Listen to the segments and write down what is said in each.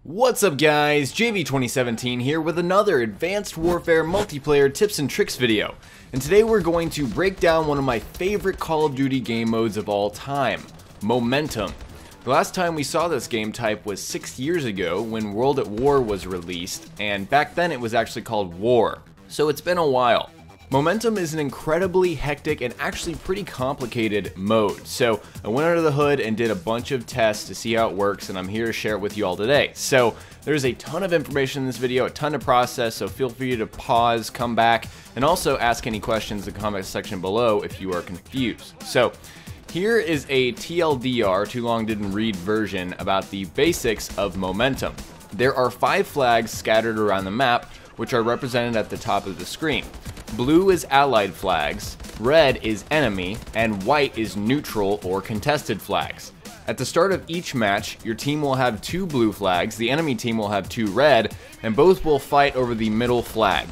What's up guys, JV2017 here with another Advanced Warfare multiplayer tips and tricks video. And today we're going to break down one of my favorite Call of Duty game modes of all time, Momentum. The last time we saw this game type was 6 years ago when World at War was released, and back then it was actually called War, so it's been a while. Momentum is an incredibly hectic and actually pretty complicated mode, so I went under the hood and did a bunch of tests to see how it works, and I'm here to share it with you all today. So there's a ton of information in this video, a ton to process, so feel free to pause, come back, and also ask any questions in the comment section below if you are confused. So here is a TLDR, too long didn't read version, about the basics of Momentum. There are 5 flags scattered around the map, which are represented at the top of the screen. Blue is allied flags, red is enemy, and white is neutral or contested flags. At the start of each match, your team will have 2 blue flags, the enemy team will have 2 red, and both will fight over the middle flag.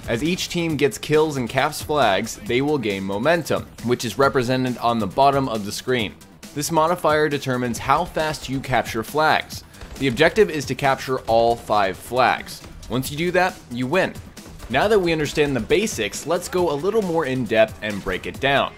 As each team gets kills and caps flags, they will gain momentum, which is represented on the bottom of the screen. This modifier determines how fast you capture flags. The objective is to capture all 5 flags. Once you do that, you win. Now that we understand the basics, let's go a little more in depth and break it down.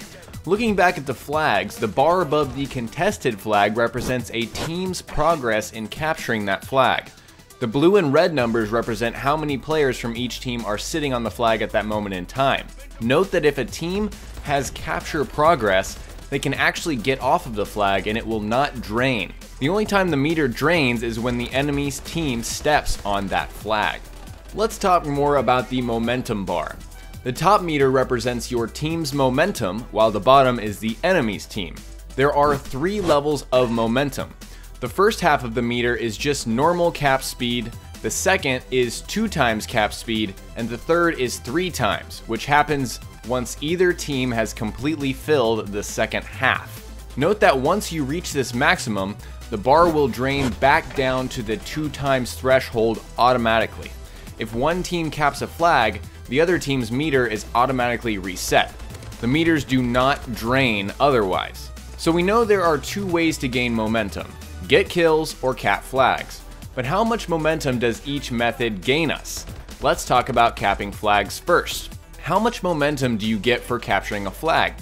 Looking back at the flags, the bar above the contested flag represents a team's progress in capturing that flag. The blue and red numbers represent how many players from each team are sitting on the flag at that moment in time. Note that if a team has capture progress, they can actually get off of the flag and it will not drain. The only time the meter drains is when the enemy's team steps on that flag. Let's talk more about the momentum bar. The top meter represents your team's momentum, while the bottom is the enemy's team. There are 3 levels of momentum. The first half of the meter is just normal cap speed, the second is 2 times cap speed, and the third is 3 times, which happens once either team has completely filled the second half. Note that once you reach this maximum, the bar will drain back down to the 2 times threshold automatically. If one team caps a flag, the other team's meter is automatically reset. The meters do not drain otherwise. So we know there are 2 ways to gain momentum: get kills or cap flags. But how much momentum does each method gain us? Let's talk about capping flags first. How much momentum do you get for capturing a flag?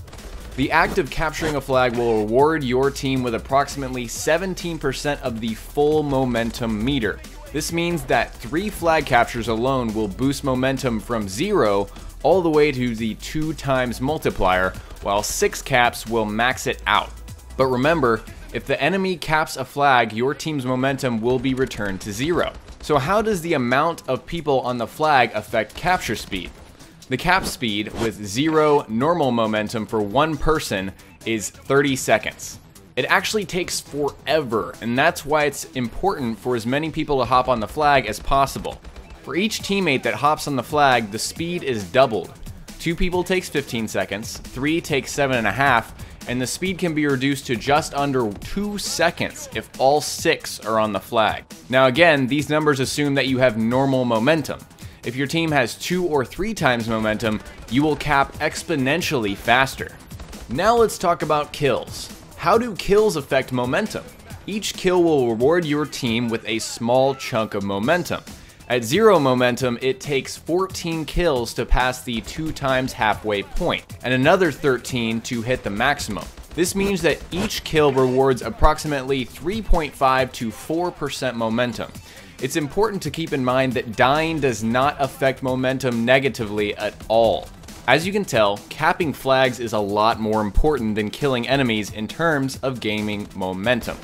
The act of capturing a flag will reward your team with approximately 17% of the full momentum meter. This means that 3 flag captures alone will boost momentum from 0 all the way to the 2 times multiplier, while 6 caps will max it out. But remember, if the enemy caps a flag, your team's momentum will be returned to 0. So how does the amount of people on the flag affect capture speed? The cap speed with 0 normal momentum for 1 person is 30 seconds. It actually takes forever, and that's why it's important for as many people to hop on the flag as possible. For each teammate that hops on the flag, the speed is doubled. 2 people takes 15 seconds, 3 takes 7.5, and the speed can be reduced to just under 2 seconds if all 6 are on the flag. Now again, these numbers assume that you have normal momentum. If your team has 2 or 3 times momentum, you will cap exponentially faster. Now let's talk about kills. How do kills affect momentum? Each kill will reward your team with a small chunk of momentum. At 0 momentum, it takes 14 kills to pass the 2 times halfway point, and another 13 to hit the maximum. This means that each kill rewards approximately 3.5 to 4% momentum. It's important to keep in mind that dying does not affect momentum negatively at all. As you can tell, capping flags is a lot more important than killing enemies in terms of gaining momentum.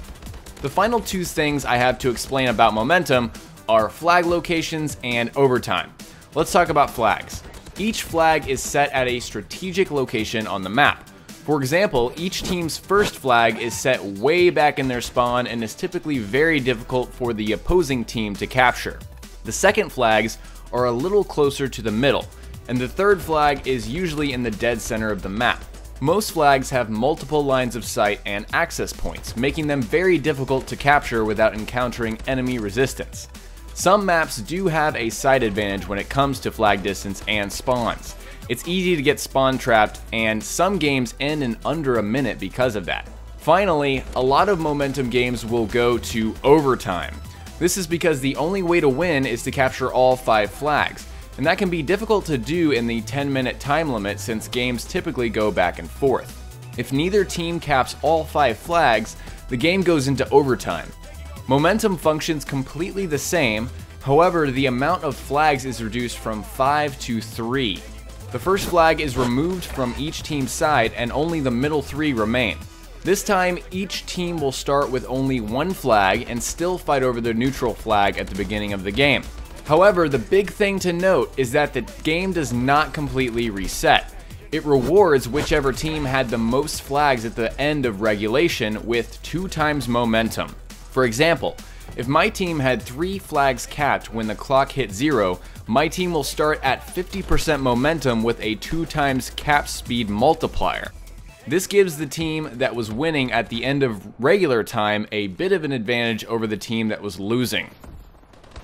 The final 2 things I have to explain about momentum are flag locations and overtime. Let's talk about flags. Each flag is set at a strategic location on the map. For example, each team's first flag is set way back in their spawn and is typically very difficult for the opposing team to capture. The second flags are a little closer to the middle, and the third flag is usually in the dead center of the map. Most flags have multiple lines of sight and access points, making them very difficult to capture without encountering enemy resistance. Some maps do have a sight advantage when it comes to flag distance and spawns. It's easy to get spawn trapped, and some games end in under a minute because of that. Finally, a lot of momentum games will go to overtime. This is because the only way to win is to capture all 5 flags, and that can be difficult to do in the 10-minute time limit since games typically go back and forth. If neither team caps all 5 flags, the game goes into overtime. Momentum functions completely the same, however the amount of flags is reduced from 5 to 3. The first flag is removed from each team's side and only the middle 3 remain. This time, each team will start with only 1 flag and still fight over the neutral flag at the beginning of the game. However, the big thing to note is that the game does not completely reset. It rewards whichever team had the most flags at the end of regulation with 2 times momentum. For example, if my team had 3 flags capped when the clock hit 0, my team will start at 50% momentum with a 2 times cap speed multiplier. This gives the team that was winning at the end of regular time a bit of an advantage over the team that was losing.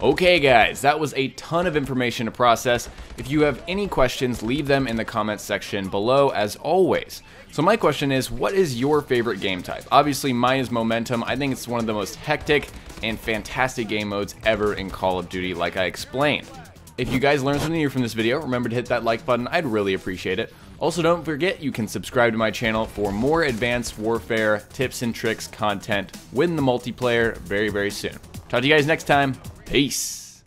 Okay guys, that was a ton of information to process. If you have any questions, leave them in the comments section below as always. So my question is, what is your favorite game type? Obviously mine is Momentum. I think it's one of the most hectic and fantastic game modes ever in Call of Duty, like I explained. If you guys learned something new from this video, remember to hit that like button. I'd really appreciate it. Also, don't forget you can subscribe to my channel for more Advanced Warfare tips and tricks content with the multiplayer very soon. Talk to you guys next time. Peace.